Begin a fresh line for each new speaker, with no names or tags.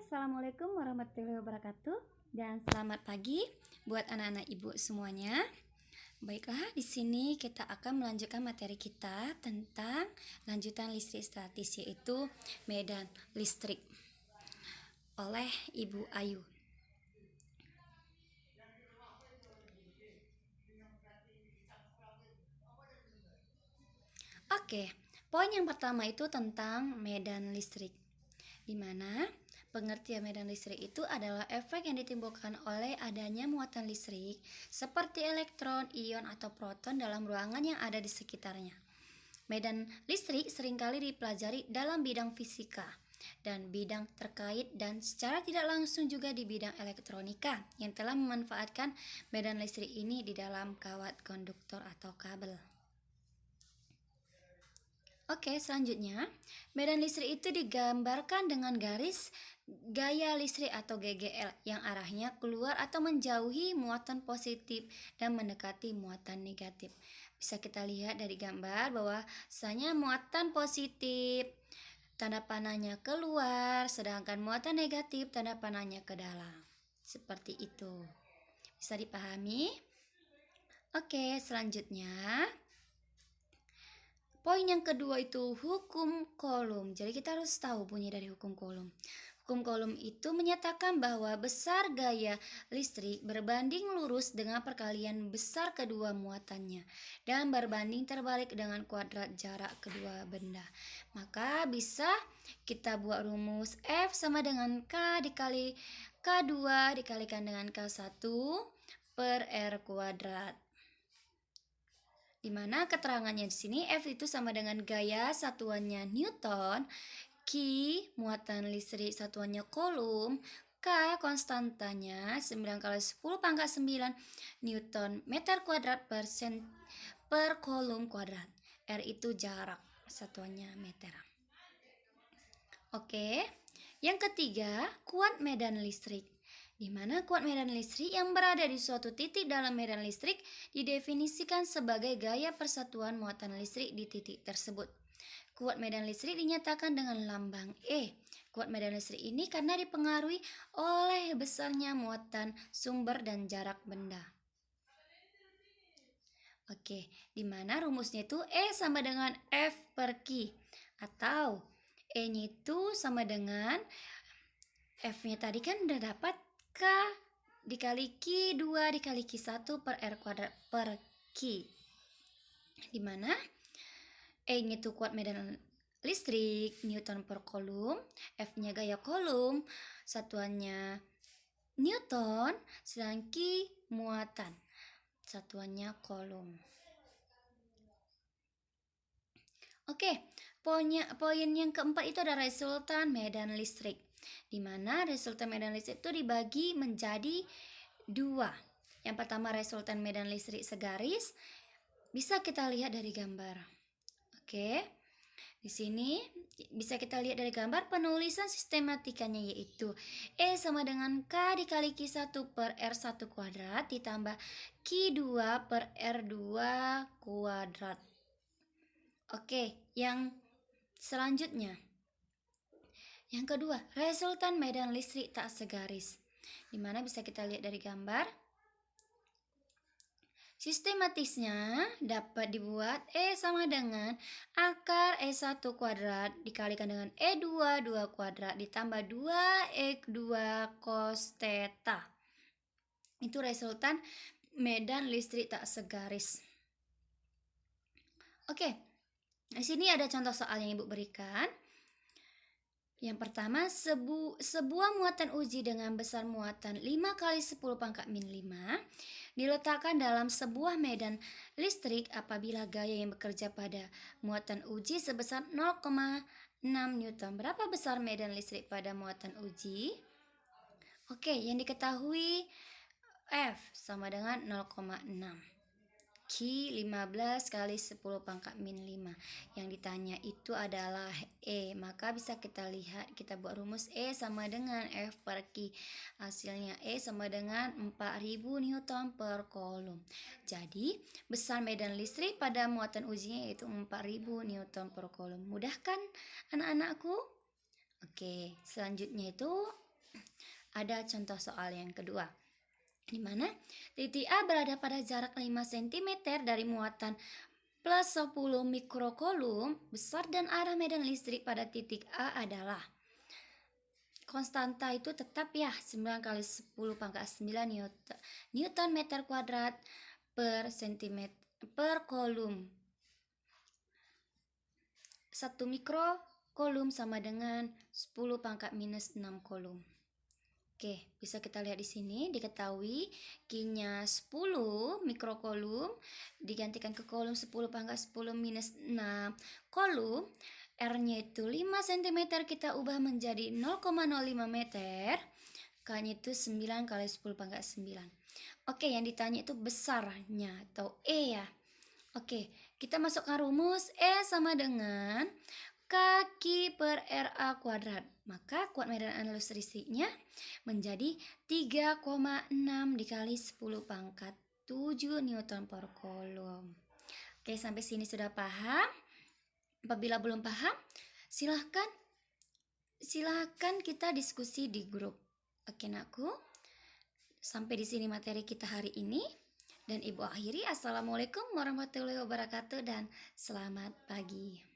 Assalamualaikum warahmatullahi wabarakatuh dan selamat pagi buat anak-anak ibu semuanya. Baiklah, di sini kita akan melanjutkan materi kita tentang lanjutan listrik statis, yaitu medan listrik oleh Ibu Ayu. Oke, poin yang pertama itu tentang medan listrik, di mana pengertian medan listrik itu adalah efek yang ditimbulkan oleh adanya muatan listrik seperti elektron, ion, atau proton dalam ruangan yang ada di sekitarnya. Medan listrik seringkali dipelajari dalam bidang fisika dan bidang terkait dan secara tidak langsung juga di bidang elektronika yang telah memanfaatkan medan listrik ini di dalam kawat konduktor atau kabel. Oke, selanjutnya, medan listrik itu digambarkan dengan garis gaya listrik atau GGL yang arahnya keluar atau menjauhi muatan positif dan mendekati muatan negatif. Bisa kita lihat dari gambar bahwa bahwasanya muatan positif tanda panahnya keluar, sedangkan muatan negatif tanda panahnya ke dalam. Seperti itu. Bisa dipahami? Oke, selanjutnya poin yang kedua itu hukum Coulomb. Jadi kita harus tahu bunyi dari hukum Coulomb. Hukum Coulomb itu menyatakan bahwa besar gaya listrik berbanding lurus dengan perkalian besar kedua muatannya dan berbanding terbalik dengan kuadrat jarak kedua benda. Maka bisa kita buat rumus F sama dengan K dikali K2 dikalikan dengan K1 per R kuadrat. Di mana keterangannya di sini F itu sama dengan gaya satuannya Newton, Q muatan listrik satuannya Coulomb, K konstantanya 9 kali 10 pangkat 9 Newton meter kuadrat per Coulomb kuadrat. R itu jarak, satuannya meter. Oke, yang ketiga kuat medan listrik, di mana kuat medan listrik yang berada di suatu titik dalam medan listrik didefinisikan sebagai gaya persatuan muatan listrik di titik tersebut. Kuat medan listrik dinyatakan dengan lambang E. Kuat medan listrik ini karena dipengaruhi oleh besarnya muatan sumber dan jarak benda. Oke, di mana rumusnya itu E sama dengan F per Q, atau E-nya itu sama dengan F-nya tadi kan udah dapat K dikali Q2 dikali Q1 per R kuadrat per Q, di mana E-nya itu kuat medan listrik Newton per Coulomb, F-nya gaya Coulomb, satuannya Newton, sedangkan Q muatan, satuannya Coulomb. Oke, poin yang keempat itu ada resultan medan listrik, di mana resultan medan listrik itu dibagi menjadi dua. Yang pertama resultan medan listrik segaris, bisa kita lihat dari gambar. Oke, di sini bisa kita lihat dari gambar penulisan sistematikanya, yaitu E sama dengan K dikali Q1 per R1 kuadrat ditambah Q2 per R2 kuadrat. Oke, yang selanjutnya, yang kedua, resultan medan listrik tak segaris, di mana bisa kita lihat dari gambar. Sistematisnya dapat dibuat E sama dengan akar E1 kuadrat dikalikan dengan E2 2 kuadrat ditambah 2 E2 cos theta. Itu resultan medan listrik tak segaris. Oke. Di sini ada contoh soal yang Ibu berikan. Yang pertama, sebuah muatan uji dengan besar muatan 5 kali 10 pangkat min 5 diletakkan dalam sebuah medan listrik apabila gaya yang bekerja pada muatan uji sebesar 0,6 Newton. Berapa besar medan listrik pada muatan uji? Oke, yang diketahui F sama dengan 0,6. Q 15 kali 10 pangkat min 5. Yang ditanya itu adalah E. Maka bisa kita lihat, kita buat rumus E sama dengan F per Q. Hasilnya E sama dengan 4000 Newton per Coulomb. Jadi besar medan listrik pada muatan ujinya yaitu 4000 Newton per Coulomb. Mudah kan anak-anakku? Oke, selanjutnya itu Ada contoh soal yang kedua, di mana titik A berada pada jarak 5 cm dari muatan plus 10 mikrokulum. Besar dan arah medan listrik pada titik A adalah konstanta itu tetap ya, 9 kali 10 pangkat 9 Newton meter kuadrat per cm per kolom. 1 mikrokolom sama dengan 10 pangkat minus 6 kolom. Oke, bisa kita lihat di sini diketahui Q-nya 10 mikrokolom digantikan ke kolom 10 pangkat 10 minus 6 kolom. R-nya itu 5 cm, kita ubah menjadi 0,05 meter. K-nya itu 9 kali 10 pangkat 9. Oke, yang ditanya itu besarnya atau E ya. Oke, kita masukkan rumus. E sama dengan K per RA kuadrat. Maka kuat medan analis listriknya menjadi 3,6 dikali 10 pangkat 7 Newton per kolom. Oke, sampai sini sudah paham? Apabila belum paham, silahkan kita diskusi di grup. Oke, nakku. Sampai di sini materi kita hari ini. Dan Ibu akhiri, Assalamualaikum warahmatullahi wabarakatuh dan selamat pagi.